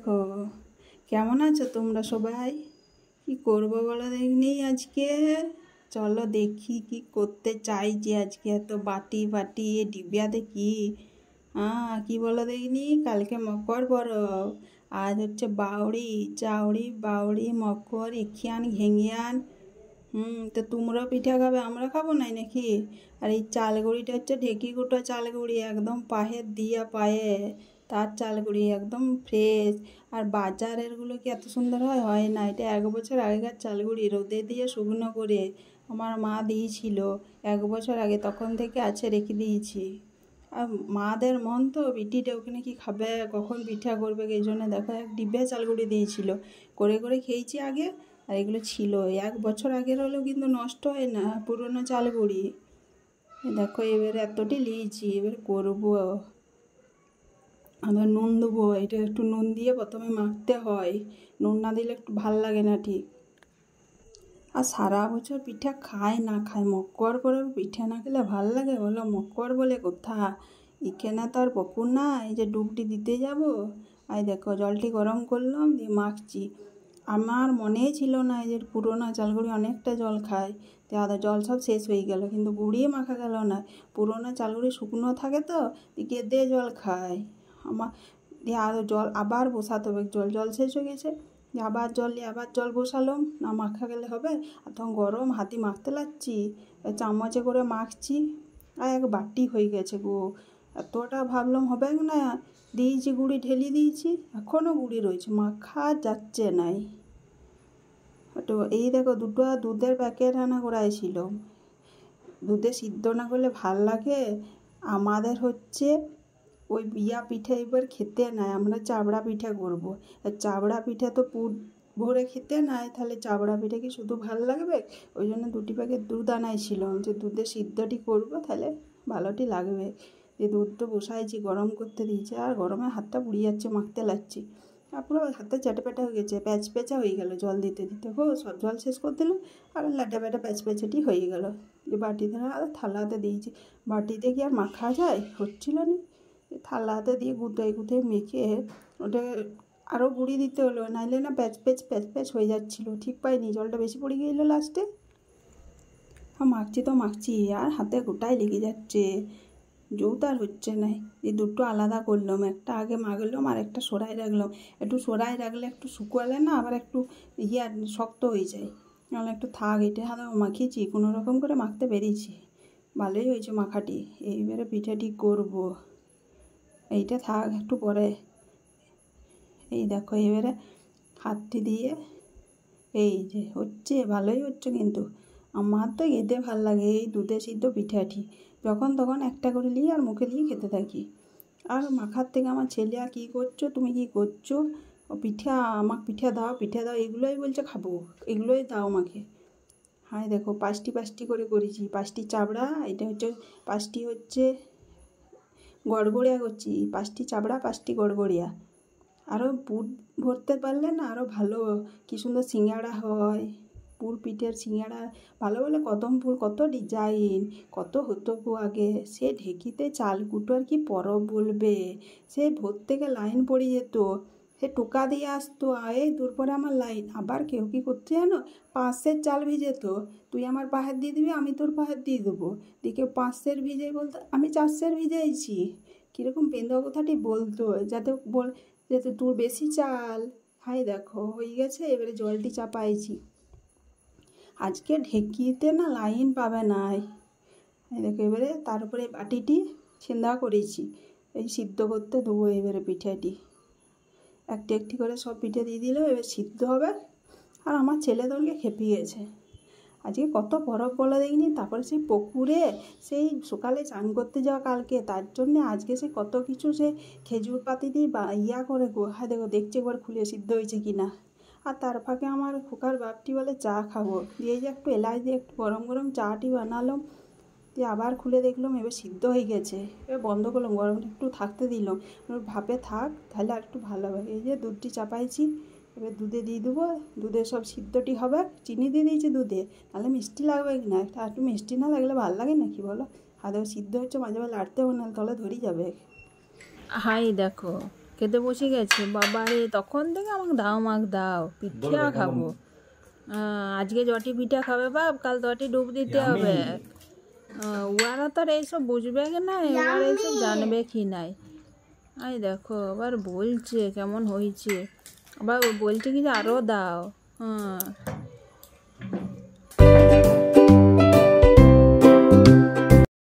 দেখো কেমন আছো তোমরা সবাই। কি করবো বলো দেখিনি আজকে। চলো দেখি কি করতে চাইছি আজকে। এত বাটি বাটি এ ডিবিয়াতে কি কি বলো দেখিনি। কালকে মকর পরব, আজ হচ্ছে বাউড়ি চাউড়ি বাউড়ি মকর এখিয়ান ঘেঙ্গিয়ান। তো তোমরাও পিঠা খাবে, আমরা খাবো নাই নাকি। আর এই চালগুড়িটা হচ্ছে ঢেকি কুটো চালগুড়ি, একদম পাহের দিয়া পায়ে তার চালগুড়ি একদম ফ্রেশ। আর বাজারেরগুলো কি এত সুন্দর হয়? হয় না। এটা 1 বছর আগেকার চালগুড়ি, রোদে দিয়ে শুকনো করে আমার মা দিয়েছিল 1 বছর আগে, তখন থেকে আছে, রেখে দিয়েছি। আর মাদের মন তো, বিটিটা ওখানে কি খাবে, কখন পিঠা করবে, এই জন্য দেখো 1 ডিব্বা চালগুড়ি দিয়েছিল, করে করে খেয়েছি আগে। আর এগুলো ছিল 1 বছর আগের হলেও কিন্তু নষ্ট হয় না, পুরনো চালগুড়ি। দেখো এবারে এতটি লিয়েছি, এবার করবো। আবার নুন দেবো, এটা একটু নুন দিয়ে প্রথমে মাখতে হয়, নুন না দিলে একটু ভাল লাগে না ঠিক। আর সারা বছর পিঠা খায় না খায়, মকর করে পিঠা না খেলে ভাল লাগে বলো? মকর বলে কথা, এখানে তো আর পুকুর না এই যে ডুবটি দিতে যাব। আর দেখো জলটি গরম করলাম, দিয়ে মাখছি। আমার মনেই ছিল না এই যে পুরোনো চালগুড়ি অনেকটা জল খায়, আদা জল সব শেষ হয়ে গেল, কিন্তু গুঁড়িয়ে মাখা গেল না। পুরোনো চালগুড়ি শুকনো থাকে তো, কেঁদে জল খায় আমার। দিয়ে আরও জল আবার বসাতে হবে, জল শেষ হয়ে গেছে, আবার জল নিয়ে আবার জল বসালাম, না মাখা গেলে হবে। আর তখন গরম হাতে মাখতে লাগছি, চামচে করে মাখছি। আর 1 বাটি হয়ে গেছে গো, এতটা ভাবলাম হবে না, দিয়েছি গুঁড়ি ঢেলে দিয়েছি, এখনও গুঁড়ি রয়েছে, মাখা যাচ্ছে নাই। তো এই দেখো 2টা দুধের প্যাকেট আনা করাইছিল, দুধে সিদ্ধ না করলে ভাল লাগে। আমাদের হচ্ছে ওই বিয়া পিঠা এবার খেতে নাই, আমরা চাবড়া পিঠা করবো। চাবড়া পিঠা তো পুর ভরে খেতে নাই, তাহলে চাবড়া পিঠা কি শুধু ভাল লাগবে? ওই জন্য 2টি প্যাকেট দুধ আনাইছিল, যে দুধে সিদ্ধটি করবো তাহলে ভালোটি লাগবে। যে দুধটা বসাইছি, গরম করতে দিয়েছি, আর গরমে হাতটা পুড়ে যাচ্ছে, মাখতে লাগছি। পুরো হাতে চ্যাটাপ্যাটা হয়ে গেছে, প্যাচপ্যাচা হয়ে গেল জল দিতে দিতে গো, সব জল শেষ করে দিল, আর ল্যাটা প্যাটা প্যাচপ্যাচাটি হয়ে গেল। যে বাটিতে আর থালাতে দিয়েছি, বাটিতে কি আর মাখা যায়? হচ্ছিল না। থালাতে দিয়ে গুঁতোয় গুঁতোয় মেখে ওটা আরও গুঁড়ি দিতে হলো, নাইলে না প্যাচ হয়ে যাচ্ছিলো, ঠিক পাইনি, জলটা বেশি পড়ে গেল লাস্টে। মাখছি তো মাখছি, আর হাতে গোটায় লেগে যাচ্ছে, জৌতার হচ্ছে না। এই দুটো আলাদা করলাম, একটা আগে মাখলাম আর একটা সরাই রাখলাম। একটু সরাই রাখলে একটু শুকোলে না আবার একটু শক্ত হয়ে যায়, নাহলে একটু থাক। এটা হাতে মাখিয়েছি, কোনো রকম করে মাখতে পেরেছি, ভালোই হয়েছে মাখাটি। এইবারে পিঠাটি করব, এইটা থাক একটু পরে। এই দেখো এবারে হাতটি দিয়ে এই যে হচ্ছে, ভালোই হচ্ছে কিন্তু। আমার তো খেতে ভাল লাগে এই দুধে সিদ্ধ পিঠাটি, যখন তখন একটা করে নিয়ে আর মুখে দিয়ে খেতে থাকি। আর মাখার থেকে আমার ছেলে, আর কী করছো তুমি, কী করছো? পিঠা, আমাকে পিঠা দাও পিঠা দাও, এগুলোই বলছে খাবো, এগুলোই দাও আমাকে। হ্যাঁ দেখো 5টি করে করেছি, 5টি চাবড়া, এটা হচ্ছে 5টি হচ্ছে গড়গড়িয়া করছি, 5টি চাবড়া 5টি গড়গড়িয়া। আরও পুর ভরতে পারলে না আরও ভালো, কী সুন্দর সিঙ্গাড়া হয়। পুর পিঠের সিঙ্গাড়া ভালো বলে, কদম ফুল, কত ডিজাইন, কত হতো গো আগে। সে ঢেকিতে চাল কুটো, আর কি পরব বলবে, সে ভোর থেকে লাইন পড়ে যেত, সে টোকা দিয়ে আসতো, এই দূর পরে আমার লাইন। আবার কেউ কী করতে জানো, 5 সের চাল ভিজে, তো তুই আমার পাহাড় দিয়ে দিবি, আমি তোর পাহাড় দিয়ে দেবো। দিয়ে কেউ 5 সের ভিজে বলতো, আমি 4 সের ভিজেইছি। কীরকম পেন্দা কথাটি বলতো, যাতে তোর বেশি চাল। হাই দেখো হয়ে গেছে, এবারে জলটি চাপাইছি। আজকে ঢেকিতে না লাইন পাবে না। এই দেখো এবারে তার উপরে বাটিটি ছেন্দা করেছি, এই সিদ্ধ করতে দেবো এবারে পিঠাটি। একটি করে সব পিঠে দিয়ে দিল, এবার সিদ্ধ হবে। আর আমার ছেলে তোরকে খেপিয়েছে, আজকে কত বরফ বলা দেখিনি। তারপরে সেই পুকুরে সেই সকালে চান করতে যাওয়া কালকে, তার জন্যে আজকে সে কত কিছু, সে খেজুর পাতি দিয়ে করে গো। হ্যাঁ দেখো দেখছি একবার খুলে সিদ্ধ হয়েছে কি না। আর তার ফাঁকে আমার খোকার বাপটি বলে চা খাবো, দিয়ে যে একটু এলাচ দিয়ে একটু গরম গরম চাটি বানালাম, দিয়ে আবার খুলে দেখলাম এবার সিদ্ধ হয়ে গেছে। এবার বন্ধ করলাম, গরমটা একটু থাকতে দিলাম, ভাপে থাক, তাহলে আর একটু ভালো হবে। এই যে দুধটি চাপাইছি, এবার দুধে দিয়ে দেবো, দুধে সব সিদ্ধটি হবে। চিনি দিয়ে দিয়েছি দুধে, তাহলে মিষ্টি লাগবে কি না, আর একটু মিষ্টি না লাগলে ভালো লাগে নাকি বলো। হাতে সিদ্ধ হচ্ছে, মাঝে মাঝে লাড়তে হবে, না তলে ধরে যাবে। হাই দেখো খেতে বসে গেছে। বাবারে, তখন থেকে আমাকে দাও পিঠা খাবো। আজকে যটি পিঠা খাবে বাপ, কাল তটি ডুব দিতে হবে। ওরা তো আর এইসব বুঝবে কি নাই, ওরা এইসব জানবে কি নাই। এই দেখো আবার বলছে কেমন হয়েছে, আবার বলছে কি যে আরও দাও।